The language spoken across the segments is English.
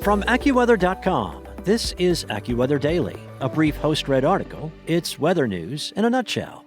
From AccuWeather.com, this is AccuWeather Daily, a brief host-read article. It's weather news in a nutshell.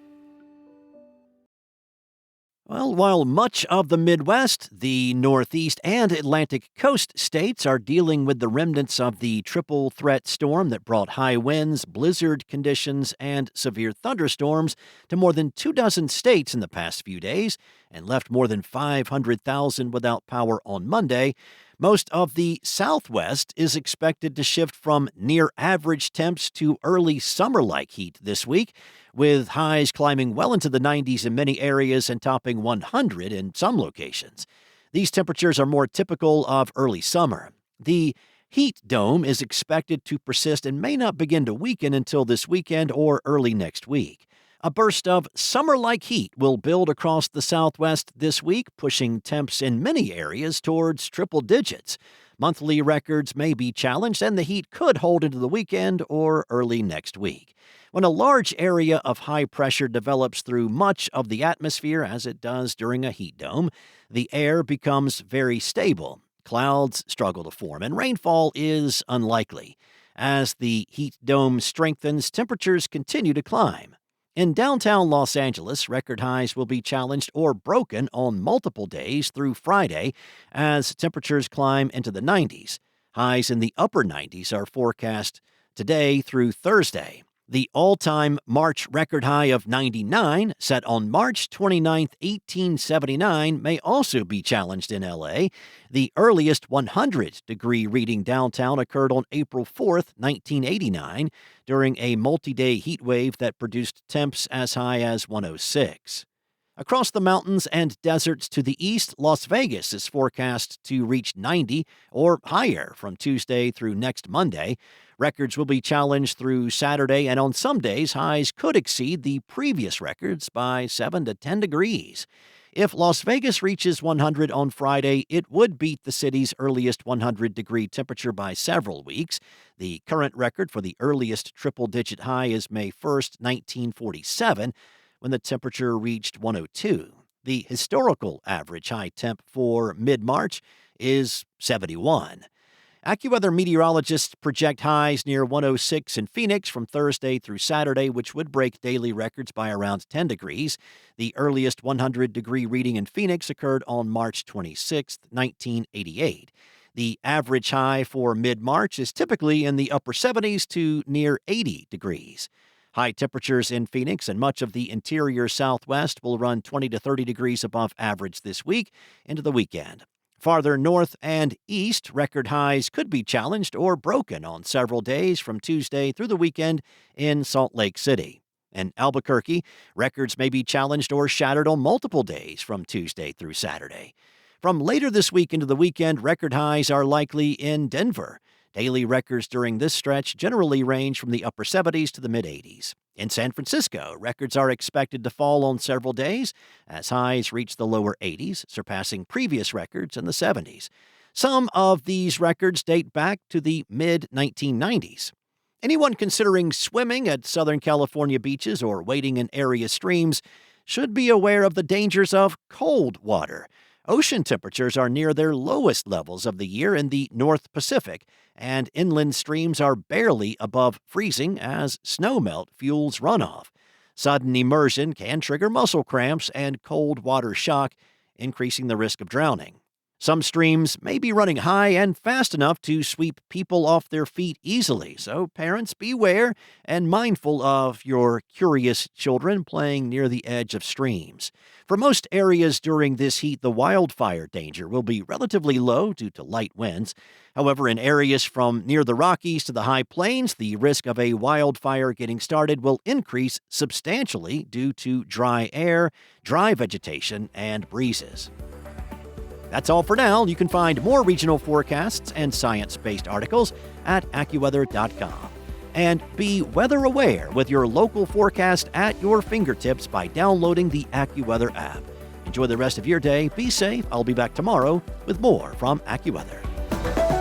Well, while much of the Midwest, the Northeast, and Atlantic coast states are dealing with the remnants of the triple threat storm that brought high winds, blizzard conditions, and severe thunderstorms to more than 24 states in the past few days and left more than 500,000 without power on Monday, most of the Southwest is expected to shift from near-average temps to early summer-like heat this week, with highs climbing well into the 90s in many areas and topping 100 in some locations. These temperatures are more typical of early summer. The heat dome is expected to persist and may not begin to weaken until this weekend or early next week. A burst of summer-like heat will build across the Southwest this week, pushing temps in many areas towards triple digits. Monthly records may be challenged, and the heat could hold into the weekend or early next week. When a large area of high pressure develops through much of the atmosphere, as it does during a heat dome, the air becomes very stable. Clouds struggle to form, and rainfall is unlikely. As the heat dome strengthens, temperatures continue to climb. In downtown Los Angeles, record highs will be challenged or broken on multiple days through Friday as temperatures climb into the 90s. Highs in the upper 90s are forecast today through Thursday. The all-time March record high of 99, set on March 29, 1879, may also be challenged in L.A. The earliest 100-degree reading downtown occurred on April 4, 1989, during a multi-day heat wave that produced temps as high as 106. Across the mountains and deserts to the east, Las Vegas is forecast to reach 90 or higher from Tuesday through next Monday. Records will be challenged through Saturday, and on some days, highs could exceed the previous records by 7 to 10 degrees. If Las Vegas reaches 100 on Friday, it would beat the city's earliest 100-degree temperature by several weeks. The current record for the earliest triple-digit high is May 1st, 1947, when the temperature reached 102. The historical average high temp for mid-March is 71. AccuWeather meteorologists project highs near 106 in Phoenix from Thursday through Saturday, which would break daily records by around 10 degrees. The earliest 100-degree reading in Phoenix occurred on March 26, 1988. The average high for mid-March is typically in the upper 70s to near 80 degrees. High temperatures in Phoenix and much of the interior Southwest will run 20 to 30 degrees above average this week into the weekend. Farther north and east, record highs could be challenged or broken on several days from Tuesday through the weekend in Salt Lake City. In Albuquerque, records may be challenged or shattered on multiple days from Tuesday through Saturday. From later this week into the weekend, record highs are likely in Denver. Daily records during this stretch generally range from the upper 70s to the mid-80s. In San Francisco, records are expected to fall on several days as highs reach the lower 80s, surpassing previous records in the 70s. Some of these records date back to the mid-1990s. Anyone considering swimming at Southern California beaches or wading in area streams should be aware of the dangers of cold water. Ocean temperatures are near their lowest levels of the year in the North Pacific, and inland streams are barely above freezing as snowmelt fuels runoff. Sudden immersion can trigger muscle cramps and cold water shock, increasing the risk of drowning. Some streams may be running high and fast enough to sweep people off their feet easily, so parents beware and mindful of your curious children playing near the edge of streams. For most areas during this heat, the wildfire danger will be relatively low due to light winds. However, in areas from near the Rockies to the high plains, the risk of a wildfire getting started will increase substantially due to dry air, dry vegetation, and breezes. That's all for now. You can find more regional forecasts and science-based articles at AccuWeather.com. And be weather aware with your local forecast at your fingertips by downloading the AccuWeather app. Enjoy the rest of your day. Be safe. I'll be back tomorrow with more from AccuWeather.